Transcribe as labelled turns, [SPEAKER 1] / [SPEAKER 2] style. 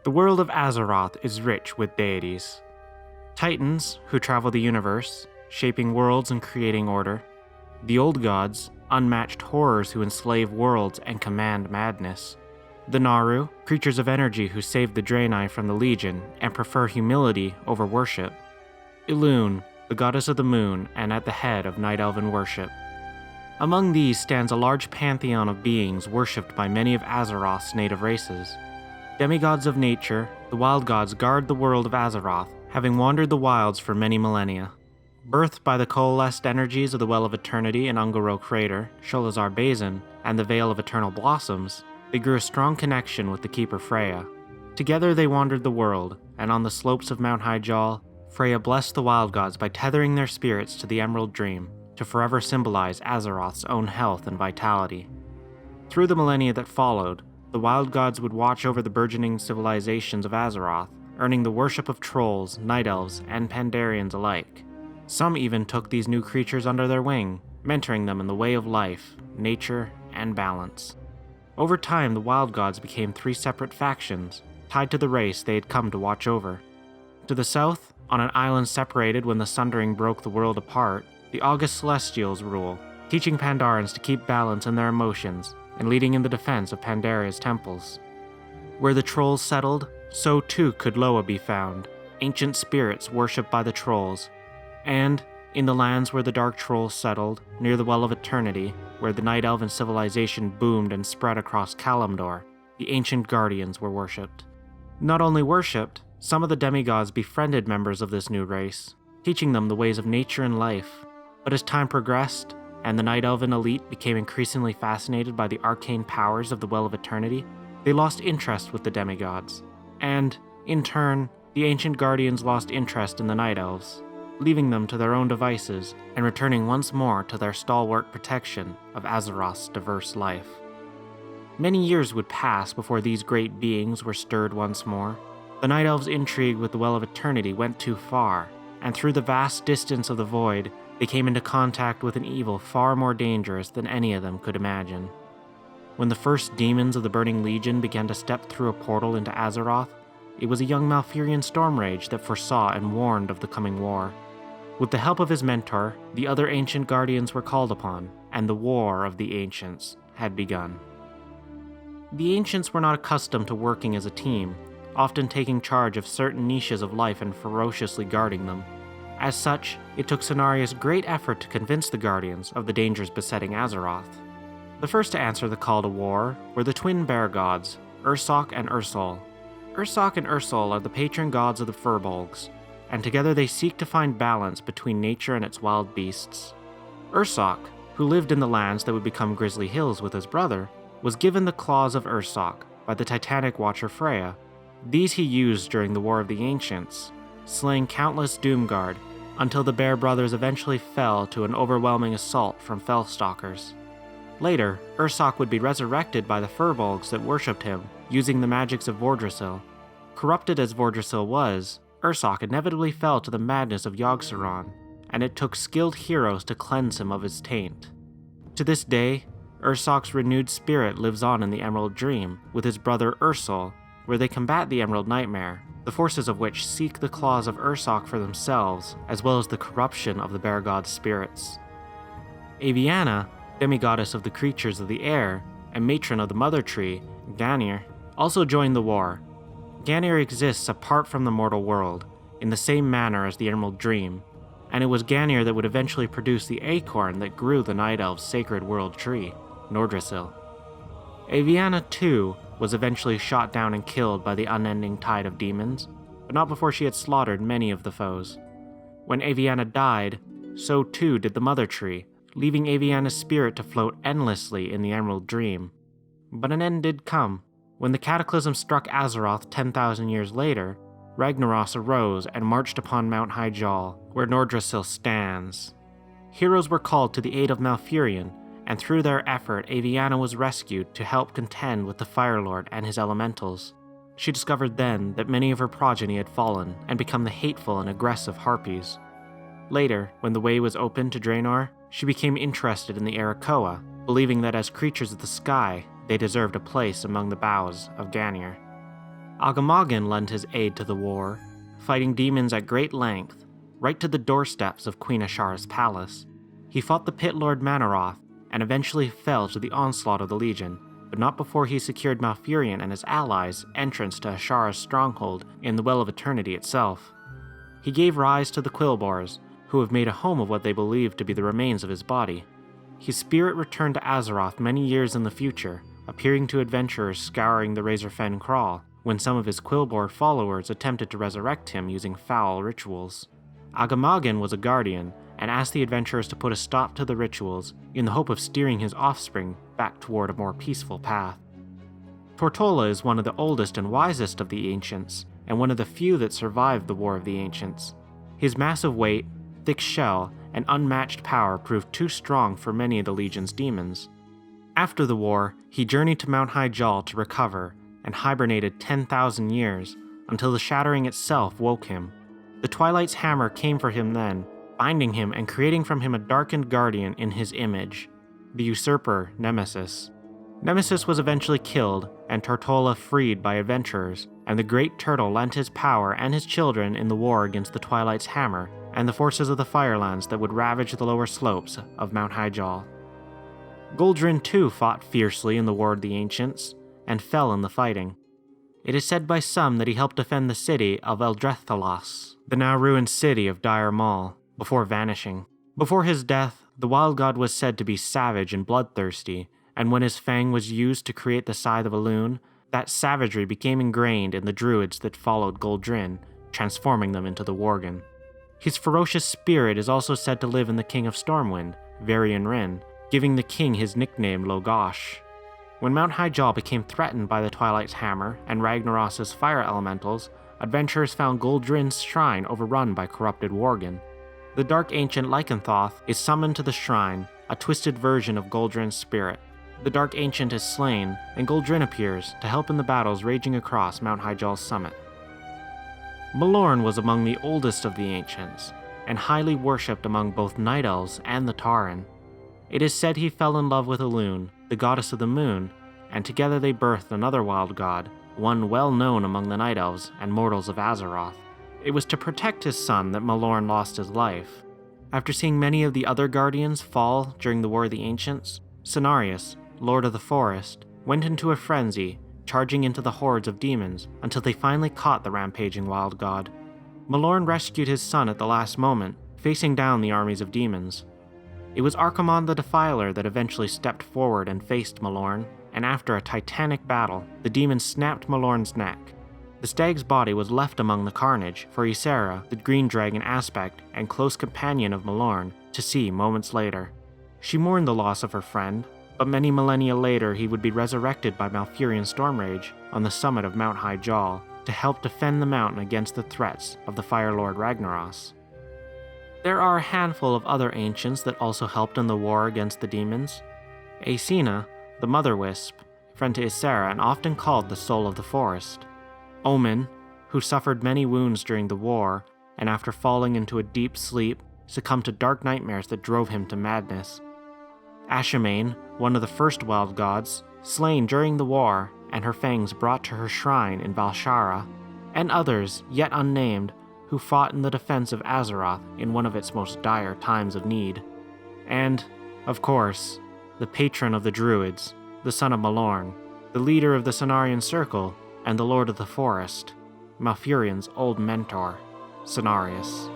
[SPEAKER 1] The world of Azeroth is rich with deities. Titans, who travel the universe, shaping worlds and creating order. The old gods, unmatched horrors who enslave worlds and command madness. The Naru, creatures of energy who save the Draenei from the Legion and prefer humility over worship. Elune, the goddess of the moon and at the head of Night Elven worship. Among these stands a large pantheon of beings worshipped by many of Azeroth's native races. Demigods of nature, the wild gods guard the world of Azeroth, having wandered the wilds for many millennia. Birthed by the coalesced energies of the Well of Eternity in Ungoro Crater, Sholazar Basin, and the Vale of Eternal Blossoms, they grew a strong connection with the Keeper Freya. Together they wandered the world, and on the slopes of Mount Hyjal, Freya blessed the wild gods by tethering their spirits to the Emerald Dream, to forever symbolize Azeroth's own health and vitality. Through the millennia that followed, the wild gods would watch over the burgeoning civilizations of Azeroth, earning the worship of trolls, night elves, and Pandarians alike. Some even took these new creatures under their wing, mentoring them in the way of life, nature, and balance. Over time, the wild gods became 3 separate factions, tied to the race they had come to watch over. To the south, on an island separated when the Sundering broke the world apart, the August Celestials rule, teaching Pandarans to keep balance in their emotions and leading in the defense of Pandaria's temples. Where the trolls settled, so too could Loa be found, ancient spirits worshipped by the trolls. And, in the lands where the Dark Trolls settled, near the Well of Eternity, where the Night Elven civilization boomed and spread across Kalimdor, the ancient guardians were worshipped. Not only worshipped, some of the demigods befriended members of this new race, teaching them the ways of nature and life. But as time progressed, and the Night Elven elite became increasingly fascinated by the arcane powers of the Well of Eternity, they lost interest with the demigods. And, in turn, the ancient guardians lost interest in the Night Elves, leaving them to their own devices and returning once more to their stalwart protection of Azeroth's diverse life. Many years would pass before these great beings were stirred once more. The Night Elves' intrigue with the Well of Eternity went too far, and through the vast distance of the void, they came into contact with an evil far more dangerous than any of them could imagine. When the first demons of the Burning Legion began to step through a portal into Azeroth, it was a young Malfurion Stormrage that foresaw and warned of the coming war. With the help of his mentor, the other ancient guardians were called upon, and the War of the Ancients had begun. The Ancients were not accustomed to working as a team, often taking charge of certain niches of life and ferociously guarding them. As such, it took Cenarius great effort to convince the Guardians of the dangers besetting Azeroth. The first to answer the call to war were the twin bear gods, Ursoc and Ursol. Ursoc and Ursol are the patron gods of the Furbolgs, and together they seek to find balance between nature and its wild beasts. Ursoc, who lived in the lands that would become Grizzly Hills with his brother, was given the claws of Ursoc by the Titanic Watcher Freya. These he used during the War of the Ancients, slaying countless Doomguard, until the Bear Brothers eventually fell to an overwhelming assault from Fellstalkers. Later, Ursoc would be resurrected by the Furbolgs that worshipped him, using the magics of Vordrasil. Corrupted as Vordrasil was, Ursoc inevitably fell to the madness of Yogg-Saron, and it took skilled heroes to cleanse him of his taint. To this day, Ursoc's renewed spirit lives on in the Emerald Dream, with his brother Ursol, where they combat the Emerald Nightmare, the forces of which seek the claws of Ursoc for themselves, as well as the corruption of the bear god's spirits. Aviana, demigoddess of the creatures of the air, and matron of the Mother Tree, Ganir, also joined the war. Ganir exists apart from the mortal world, in the same manner as the Emerald Dream, and it was Ganir that would eventually produce the acorn that grew the Night Elves' sacred world tree, Nordrasil. Aviana, too, was eventually shot down and killed by the unending tide of demons, but not before she had slaughtered many of the foes. When Aviana died, so too did the Mother Tree, leaving Aviana's spirit to float endlessly in the Emerald Dream. But an end did come. When the cataclysm struck Azeroth 10,000 years later, Ragnaros arose and marched upon Mount Hyjal, where Nordrasil stands. Heroes were called to the aid of Malfurion, and through their effort, Aviana was rescued to help contend with the Fire Lord and his elementals. She discovered then that many of her progeny had fallen and become the hateful and aggressive Harpies. Later, when the way was opened to Draenor, she became interested in the Arakoa, believing that as creatures of the sky, they deserved a place among the boughs of Ganir. Agamaggan lent his aid to the war, fighting demons at great length, right to the doorsteps of Queen Ashara's palace. He fought the Pit Lord Manoroth, and eventually fell to the onslaught of the Legion, but not before he secured Malfurion and his allies entrance to Ashara's stronghold in the Well of Eternity itself. He gave rise to the Quillbars, who have made a home of what they believe to be the remains of his body. His spirit returned to Azeroth many years in the future, appearing to adventurers scouring the Razorfen Crawl, when some of his Quillbar followers attempted to resurrect him using foul rituals. Agamaggan was a guardian, and asked the adventurers to put a stop to the rituals in the hope of steering his offspring back toward a more peaceful path. Tortola is one of the oldest and wisest of the Ancients, and one of the few that survived the War of the Ancients. His massive weight, thick shell, and unmatched power proved too strong for many of the Legion's demons. After the war, he journeyed to Mount Hyjal to recover, and hibernated 10,000 years, until the Shattering itself woke him. The Twilight's hammer came for him then, binding him and creating from him a darkened guardian in his image, the usurper Nemesis. Nemesis was eventually killed, and Tortola freed by adventurers, and the Great Turtle lent his power and his children in the war against the Twilight's hammer and the forces of the Firelands that would ravage the lower slopes of Mount Hyjal. Goldrinn too fought fiercely in the War of the Ancients, and fell in the fighting. It is said by some that he helped defend the city of Eldre'Thalas, the now ruined city of Dire Maul, before vanishing. Before his death, the Wild God was said to be savage and bloodthirsty, and when his fang was used to create the Scythe of Elune, that savagery became ingrained in the druids that followed Goldrinn, transforming them into the Worgen. His ferocious spirit is also said to live in the King of Stormwind, Varian Wrynn, giving the king his nickname Logosh. When Mount Hyjal became threatened by the Twilight's hammer and Ragnaros's fire elementals, adventurers found Goldrinn's shrine overrun by corrupted Worgen. The dark ancient Lycanthoth is summoned to the shrine, a twisted version of Goldrinn's spirit. The dark ancient is slain, and Goldrinn appears to help in the battles raging across Mount Hyjal's summit. Malor was among the oldest of the ancients, and highly worshipped among both Night Elves and the Tauren. It is said he fell in love with Elune, the goddess of the moon, and together they birthed another wild god, one well known among the Night Elves and mortals of Azeroth. It was to protect his son that Malor lost his life. After seeing many of the other guardians fall during the War of the Ancients, Cenarius, Lord of the Forest, went into a frenzy, charging into the hordes of demons until they finally caught the rampaging wild god. Malor rescued his son at the last moment, facing down the armies of demons. It was Archimonde the Defiler that eventually stepped forward and faced Malor, and after a titanic battle, the demon snapped Malor's neck. The stag's body was left among the carnage for Ysera, the green dragon aspect and close companion of Malor, to see moments later. She mourned the loss of her friend, but many millennia later he would be resurrected by Malfurion Stormrage on the summit of Mount Hyjal to help defend the mountain against the threats of the Fire Lord Ragnaros. There are a handful of other ancients that also helped in the war against the demons. Aecina, the Mother Wisp, friend to Ysera and often called the Soul of the Forest. Omen, who suffered many wounds during the war, and after falling into a deep sleep, succumbed to dark nightmares that drove him to madness. Ashamain, one of the first wild gods, slain during the war, and her fangs brought to her shrine in Valshara, and others, yet unnamed, who fought in the defense of Azeroth in one of its most dire times of need. And, of course, the patron of the Druids, the son of Malor, the leader of the Cenarian Circle, and the Lord of the Forest, Malfurion's old mentor, Cenarius.